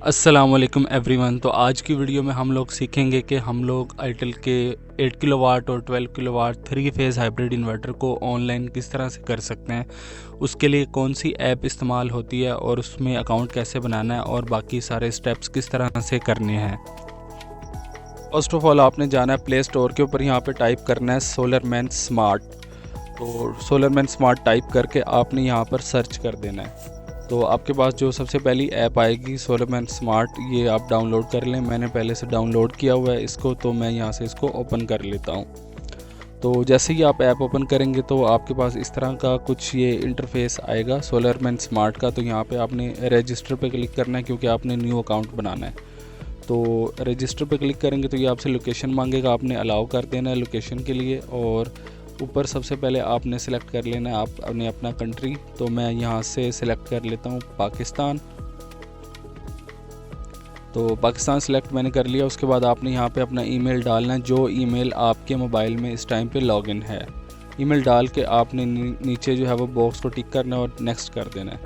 अस्सलामुअलैकुम एवरीवन। तो आज की वीडियो में हम लोग सीखेंगे कि हम लोग आईटेल के 8 किलोवाट और 12 किलोवाट 3 फेज़ हाइब्रिड इन्वर्टर को ऑनलाइन किस तरह से कर सकते हैं, उसके लिए कौन सी ऐप इस्तेमाल होती है और उसमें अकाउंट कैसे बनाना है और बाकी सारे स्टेप्स किस तरह से करने हैं। फर्स्ट ऑफ ऑल आपने जाना है प्ले स्टोर के ऊपर, यहाँ पे टाइप करना है सोलरमैन स्मार्ट। तो सोलरमैन स्मार्ट टाइप करके आपने यहाँ पर सर्च कर देना है। तो आपके पास जो सबसे पहली ऐप आएगी सोलरमैन स्मार्ट, ये आप डाउनलोड कर लें। मैंने पहले से डाउनलोड किया हुआ है इसको, तो मैं यहाँ से इसको ओपन कर लेता हूँ। तो जैसे ही आप ऐप ओपन करेंगे तो आपके पास इस तरह का कुछ ये इंटरफेस आएगा सोलरमैन स्मार्ट का। तो यहाँ पे आपने रजिस्टर पे क्लिक करना है क्योंकि आपने न्यू अकाउंट बनाना है। तो रजिस्टर पे क्लिक करेंगे तो ये आपसे लोकेशन मांगेगा, आपने अलाउ कर देना है लोकेशन के लिए। और ऊपर सबसे पहले आपने सेलेक्ट कर लेना है आपने अपना कंट्री। तो मैं यहाँ से सिलेक्ट कर लेता हूँ पाकिस्तान। तो पाकिस्तान सेलेक्ट मैंने कर लिया। उसके बाद आपने यहाँ पे अपना ईमेल डालना है, जो ईमेल आपके मोबाइल में इस टाइम पे लॉगिन है। ईमेल डाल के आपने नीचे जो है वो बॉक्स को टिक करना है और नेक्स्ट कर देना है।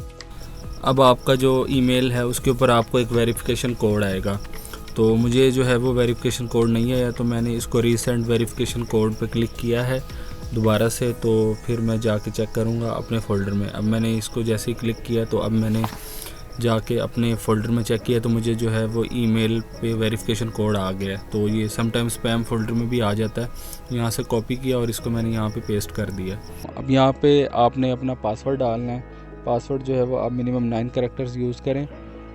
अब आपका जो ईमेल है उसके ऊपर आपको एक वेरिफिकेशन कोड आएगा। तो मुझे जो है वो वेरिफिकेशन कोड नहीं आया, तो मैंने इसको रीसेंट वेरिफिकेशन कोड पे क्लिक किया है दोबारा से। तो फिर मैं जाके चेक करूँगा अपने फ़ोल्डर में। अब मैंने इसको जैसे ही क्लिक किया तो अब मैंने जाके अपने फ़ोल्डर में चेक किया तो मुझे जो है वो ईमेल पे वेरिफिकेशन कोड आ गया है। तो ये समटाइम स्पैम फ़ोल्डर में भी आ जाता है। यहाँ से कॉपी किया और इसको मैंने यहाँ पे पेस्ट कर दिया। अब यहाँ पे आपने अपना पासवर्ड डालना है। पासवर्ड जो है वो आप मिनिमम 9 कैरेक्टर्स यूज़ करें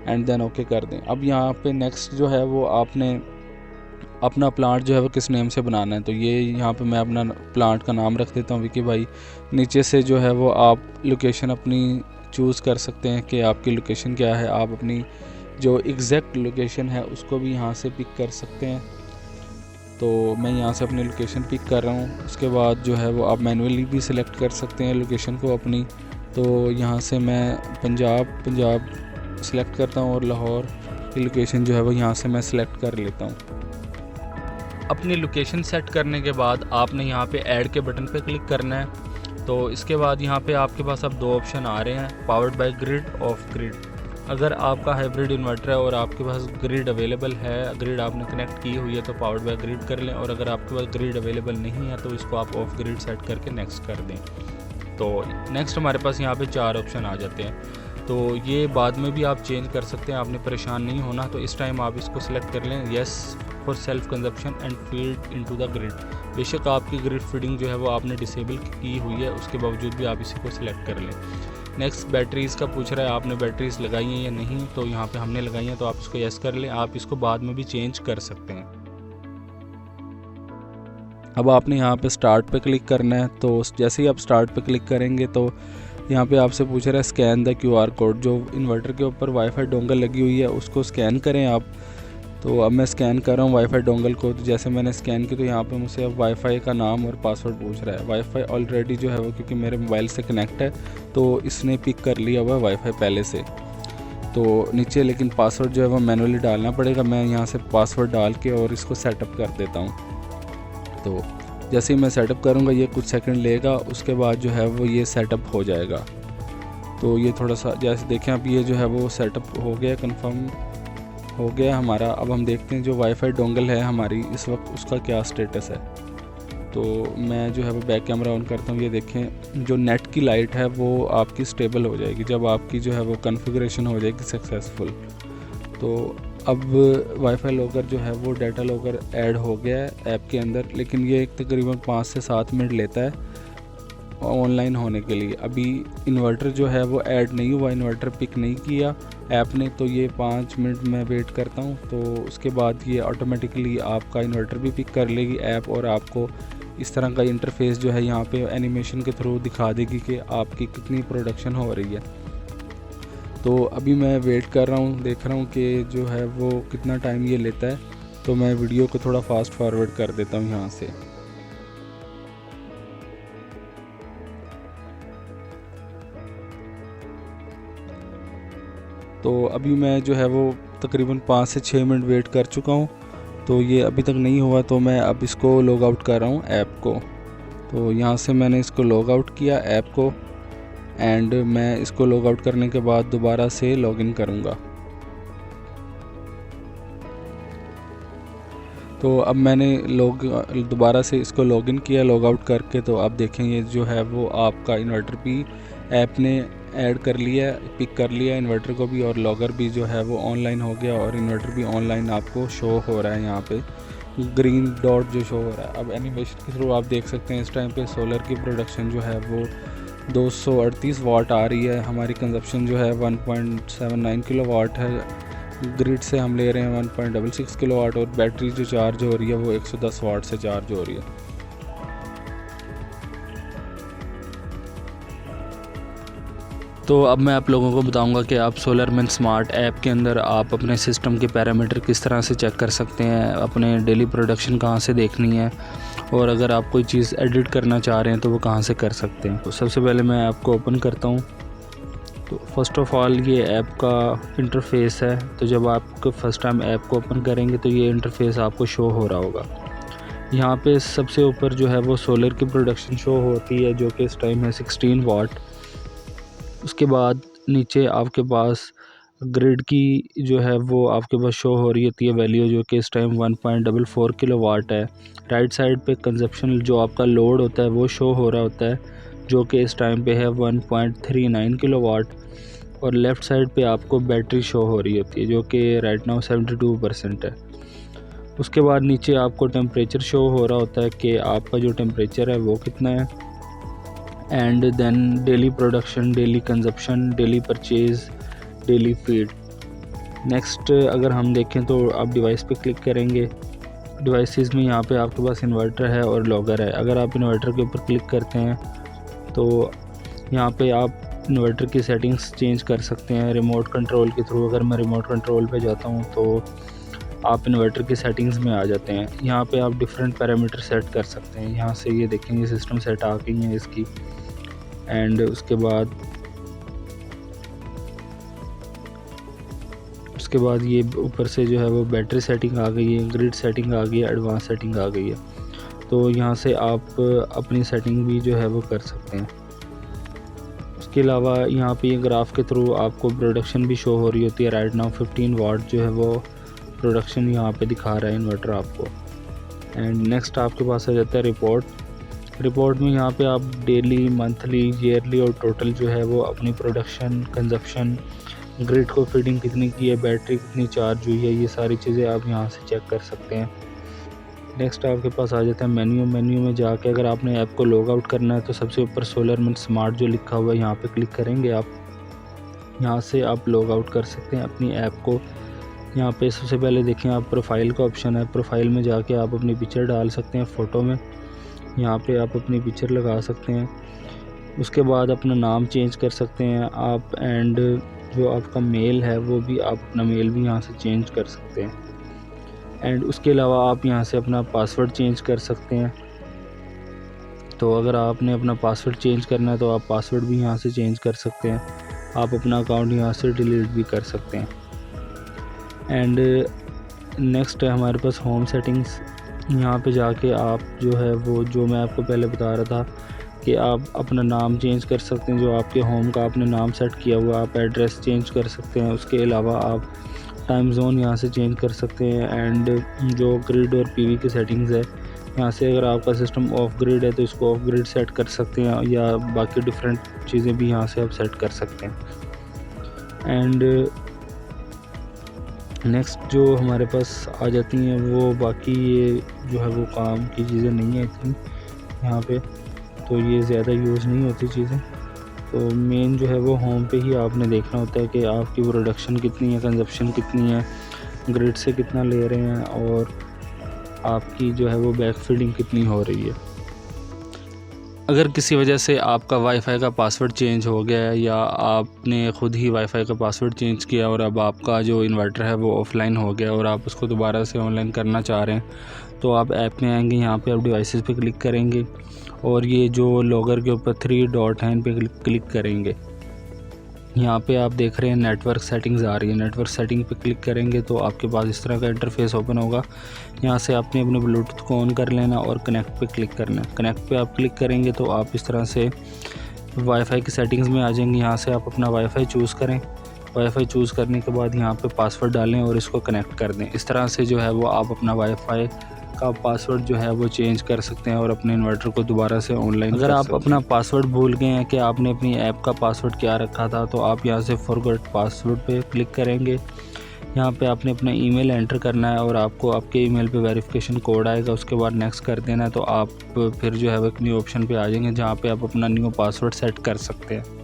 एंड देन ओके कर दें। अब यहाँ पे नेक्स्ट जो है वो आपने अपना प्लांट जो है वो किस नेम से बनाना है। तो ये यहाँ पे मैं अपना प्लांट का नाम रख देता हूँ विकी भाई। नीचे से जो है वो आप लोकेशन अपनी चूज़ कर सकते हैं कि आपकी लोकेशन क्या है। आप अपनी जो एग्जैक्ट लोकेशन है उसको भी यहाँ से पिक कर सकते हैं। तो मैं यहाँ से अपनी लोकेशन पिक कर रहा हूँ। उसके बाद जो है वो आप मैनुअली भी सिलेक्ट कर सकते हैं लोकेशन को अपनी। तो यहाँ से मैं पंजाब सिलेक्ट करता हूँ और लाहौर की लोकेशन जो है वो यहाँ से मैं सिलेक्ट कर लेता हूँ। अपनी लोकेशन सेट करने के बाद आपने यहाँ पे ऐड के बटन पे क्लिक करना है। तो इसके बाद यहाँ पे आपके पास अब 2 ऑप्शन आ रहे हैं, powered by grid, of grid. अगर आपका हाइब्रिड इन्वर्टर है और आपके पास ग्रिड अवेलेबल है, ग्रिड आपने कनेक्ट की हुई है तो पावर्ड बाय ग्रिड कर लें। और अगर आपके पास ग्रिड अवेलेबल नहीं है तो इसको आप ऑफ ग्रिड सेट करके नेक्स्ट कर दें। तो नेक्स्ट हमारे पास यहाँ पे 4 ऑप्शन आ जाते हैं। तो ये बाद में भी आप चेंज कर सकते हैं, आपने परेशान नहीं होना। तो इस टाइम आप इसको सिलेक्ट कर लें, yes for self consumption and feed into the grid. बेशक आपकी ग्रिड फीडिंग जो है वो आपने डिसेबल की हुई है, उसके बावजूद भी आप इसी को सिलेक्ट कर लें। नेक्स्ट बैटरीज़ का पूछ रहा है, आपने बैटरीज़ लगाई हैं या नहीं। तो यहाँ पे हमने लगाई हैं तो आप इसको येस कर लें। आप इसको बाद में भी चेंज कर सकते हैं। अब आपने यहाँ पे स्टार्ट पे क्लिक करना है। तो जैसे ही आप स्टार्ट पे क्लिक करेंगे तो यहाँ पे आपसे पूछ रहा है स्कैन द QR कोड। जो इन्वर्टर के ऊपर वाईफाई डोंगल लगी हुई है उसको स्कैन करें आप। तो अब मैं स्कैन कर रहा हूँ वाईफाई डोंगल को। तो जैसे मैंने स्कैन की तो यहाँ पे मुझसे अब वाईफाई का नाम और पासवर्ड पूछ रहा है। वाईफाई ऑलरेडी जो है वो क्योंकि मेरे मोबाइल से कनेक्ट है तो इसने पिक कर लिया हुआ है वाईफाई पहले से। तो नीचे लेकिन पासवर्ड जो है वो मैनुअली डालना पड़ेगा। मैं यहाँ से पासवर्ड डाल के और इसको सेटअप कर देता हूँ। तो जैसे ही मैं सेटअप करूँगा ये कुछ सेकंड लेगा, उसके बाद जो है वो ये सेटअप हो जाएगा। तो ये थोड़ा सा जैसे देखें अब ये जो है वो सेटअप हो गया, कंफर्म हो गया हमारा। अब हम देखते हैं जो वाईफाई डोंगल है हमारी इस वक्त उसका क्या स्टेटस है। तो मैं जो है वो बैक कैमरा ऑन करता हूँ। ये देखें जो नेट की लाइट है वो आपकी स्टेबल हो जाएगी जब आपकी जो है वो कॉन्फ़िगरेशन हो जाएगी सक्सेसफुल। तो अब वाईफाई लॉकर जो है वो डाटा लॉकर ऐड हो गया है ऐप के अंदर, लेकिन ये तकरीबन 5 से 7 मिनट लेता है ऑनलाइन होने के लिए। अभी इन्वर्टर जो है वो ऐड नहीं हुआ, इन्वर्टर पिक नहीं किया ऐप ने। तो ये 5 मिनट मैं वेट करता हूँ। तो उसके बाद ये ऑटोमेटिकली आपका इन्वर्टर भी पिक कर लेगी ऐप और आपको इस तरह का इंटरफेस जो है यहाँ पे एनिमेशन के थ्रू दिखा देगी कि आपकी कितनी प्रोडक्शन हो रही है। तो अभी मैं वेट कर रहा हूँ, देख रहा हूँ कि जो है वो कितना टाइम ये लेता है। तो मैं वीडियो को थोड़ा फास्ट फॉरवर्ड कर देता हूँ यहाँ से। तो अभी मैं जो है वो तकरीबन 5 से 6 मिनट वेट कर चुका हूँ। तो ये अभी तक नहीं हुआ तो मैं अब इसको लॉग आउट कर रहा हूँ ऐप को। तो यहाँ से मैंने इसको लॉग आउट किया ऐप को एंड मैं इसको लॉग आउट करने के बाद दोबारा से लॉगिन करूँगा। तो अब मैंने दोबारा से इसको लॉगिन किया लॉग आउट करके, तो आप देखेंगे जो है वो आपका इन्वर्टर भी ऐप ने ऐड कर लिया, पिक कर लिया इन्वर्टर को भी, और लॉगर भी जो है वो ऑनलाइन हो गया और इन्वर्टर भी ऑनलाइन आपको शो हो रहा है। यहाँ पे ग्रीन डॉट जो शो हो रहा है। अब एनिमेशन के थ्रू आप देख सकते हैं इस टाइम पे सोलर की प्रोडक्शन जो है वो 238 वाट आ रही है। हमारी कंजप्शन जो है 1.79 किलोवाट है। ग्रिड से हम ले रहे हैं 1.66 किलोवाट, और बैटरी जो चार्ज हो रही है वो 110 वाट से चार्ज हो रही है। तो अब मैं आप लोगों को बताऊंगा कि आप सोलरमैन स्मार्ट ऐप के अंदर आप अपने सिस्टम के पैरामीटर किस तरह से चेक कर सकते हैं, अपने डेली प्रोडक्शन कहाँ से देखनी है, और अगर आप कोई चीज़ एडिट करना चाह रहे हैं तो वो कहाँ से कर सकते हैं। तो सबसे पहले मैं ऐप को ओपन करता हूँ। तो फर्स्ट ऑफ़ ऑल ये ऐप का इंटरफेस है। तो जब आप फर्स्ट टाइम ऐप को ओपन करेंगे तो ये इंटरफेस आपको शो हो रहा होगा। यहाँ पे सबसे ऊपर जो है वो सोलर की प्रोडक्शन शो होती है, जो कि इस टाइम है 16 वाट। उसके बाद नीचे आपके पास ग्रिड की जो है वो आपके पास शो हो रही होती है वैल्यू, जो कि इस टाइम 1.44 किलोवाट है। राइट साइड पे कंजप्शन जो आपका लोड होता है वो शो हो रहा होता है, जो कि इस टाइम पे है 1.39 किलोवाट। और लेफ़्ट साइड पे आपको बैटरी शो हो रही होती है, जो कि राइट नाउ 72% है। उसके बाद नीचे आपको टेम्परेचर शो हो रहा होता है कि आपका जो टेम्परेचर है वो कितना है, and then daily production, daily consumption, daily purchase, daily feed. Next अगर हम देखें तो आप डिवाइस पे क्लिक करेंगे। डिवाइसेस में यहाँ पे आपके पास इन्वर्टर है और लॉगर है। अगर आप इन्वर्टर के ऊपर क्लिक करते हैं तो यहाँ पे आप इन्वर्टर की सेटिंग्स चेंज कर सकते हैं रिमोट कंट्रोल के थ्रू। अगर मैं रिमोट कंट्रोल पे जाता हूँ तो आप इन्वर्टर की सेटिंग्स में आ जाते हैं। यहाँ पे आप डिफरेंट पैरामीटर सेट कर सकते हैं। यहाँ से ये देखेंगे सिस्टम सेट आ गई है इसकी, एंड उसके बाद ये ऊपर से जो है वो बैटरी सेटिंग आ गई है, ग्रिड सेटिंग आ गई है, एडवांस सेटिंग आ गई है। तो यहाँ से आप अपनी सेटिंग भी जो है वो कर सकते हैं। उसके अलावा यहाँ पे ये ग्राफ के थ्रू आपको प्रोडक्शन भी शो हो रही होती है। राइट नाउ 15 वाट जो है वो प्रोडक्शन यहाँ पे दिखा रहा है इन्वर्टर आपको। एंड नेक्स्ट आपके पास आ जाता है रिपोर्ट में यहाँ पे आप डेली, मंथली, ईयरली और टोटल जो है वो अपनी प्रोडक्शन, कंजप्शन, ग्रिड को फीडिंग कितनी की है, बैटरी कितनी चार्ज हुई है, ये सारी चीज़ें आप यहाँ से चेक कर सकते हैं। नेक्स्ट आपके पास आ जाता है मेन्यू में जाके अगर आपने ऐप को लॉग आउट करना है तो सबसे ऊपर सोलरमैन स्मार्ट जो लिखा हुआ है यहाँ पे क्लिक करेंगे आप। यहाँ से आप लॉग आउट कर सकते हैं अपनी ऐप को। यहाँ पे सबसे पहले देखें आप प्रोफाइल का ऑप्शन है। प्रोफाइल में जाके आप अपनी पिक्चर डाल सकते हैं फ़ोटो में। यहाँ पे आप अपनी पिक्चर लगा सकते हैं। उसके बाद अपना नाम चेंज कर सकते हैं आप, एंड जो आपका मेल है वो भी आप अपना मेल भी यहाँ से चेंज कर सकते हैं। एंड उसके अलावा आप यहाँ से अपना पासवर्ड चेंज कर सकते हैं। तो अगर आपने अपना पासवर्ड चेंज करना है तो आप पासवर्ड भी यहाँ से चेंज कर सकते हैं। आप अपना अकाउंट यहाँ से डिलीट भी कर सकते हैं। एंड नेक्स्ट है हमारे पास होम सेटिंग्स। यहाँ पे जाके आप जो है वो, जो मैं आपको पहले बता रहा था कि आप अपना नाम चेंज कर सकते हैं। जो आपके होम का आपने नाम सेट किया हुआ, आप एड्रेस चेंज कर सकते हैं। उसके अलावा आप टाइम जोन यहाँ से चेंज कर सकते हैं। एंड जो ग्रिड और पीवी की सेटिंग्स है, यहाँ से अगर आपका सिस्टम ऑफ ग्रिड है तो इसको ऑफ ग्रिड सेट कर सकते हैं, या बाकी डिफरेंट चीज़ें भी यहाँ से आप सेट कर सकते हैं। एंड नेक्स्ट जो हमारे पास आ जाती हैं वो बाकी ये जो है वो काम की चीज़ें नहीं है इतनी यहाँ पे, तो ये ज़्यादा यूज़ नहीं होती चीज़ें। तो मेन जो है वो होम पे ही आपने देखना होता है कि आपकी प्रोडक्शन कितनी है, कंजप्शन कितनी है, ग्रिड से कितना ले रहे हैं, और आपकी जो है वो बैक फीडिंग कितनी हो रही है। अगर किसी वजह से आपका वाईफाई का पासवर्ड चेंज हो गया है, या आपने ख़ुद ही वाईफाई का पासवर्ड चेंज किया और अब आपका जो इन्वर्टर है वो ऑफ़लाइन हो गया और आप उसको दोबारा से ऑनलाइन करना चाह रहे हैं, तो आप ऐप में आएंगे। यहाँ पे आप डिवाइसेस पे क्लिक करेंगे और ये जो लॉगर के ऊपर 3 डॉट हैं इन पे क्लिक करेंगे। यहाँ पे आप देख रहे हैं नेटवर्क सेटिंग्स आ रही है। नेटवर्क सेटिंग पे क्लिक करेंगे तो आपके पास इस तरह का इंटरफेस ओपन होगा। यहाँ से आपने अपने ब्लूटूथ को ऑन कर लेना और कनेक्ट पे क्लिक करना है। कनेक्ट पे आप क्लिक करेंगे तो आप इस तरह से वाईफाई की सेटिंग्स में आ जाएंगे। यहाँ से आप अपना वाईफाई चूज़ करें। वाईफाई चूज़ करने के बाद यहाँ पे पासवर्ड डालें और इसको कनेक्ट कर दें। इस तरह से जो है वो आप अपना वाईफाई का पासवर्ड जो है वो चेंज कर सकते हैं और अपने इन्वर्टर को दोबारा से ऑनलाइन अगर आप अपना पासवर्ड भूल गए हैं कि आपने अपनी ऐप का पासवर्ड क्या रखा था, तो आप यहाँ से फॉरगॉट पासवर्ड पे क्लिक करेंगे। यहाँ पे आपने अपना ईमेल एंटर करना है और आपको आपके ईमेल पे वेरिफिकेशन कोड आएगा, उसके बाद नेक्स्ट कर देना है। तो आप फिर जो है वो एक न्यू ऑप्शन पे आ जाएंगे जहाँ पे आप अपना न्यू पासवर्ड सेट कर सकते हैं।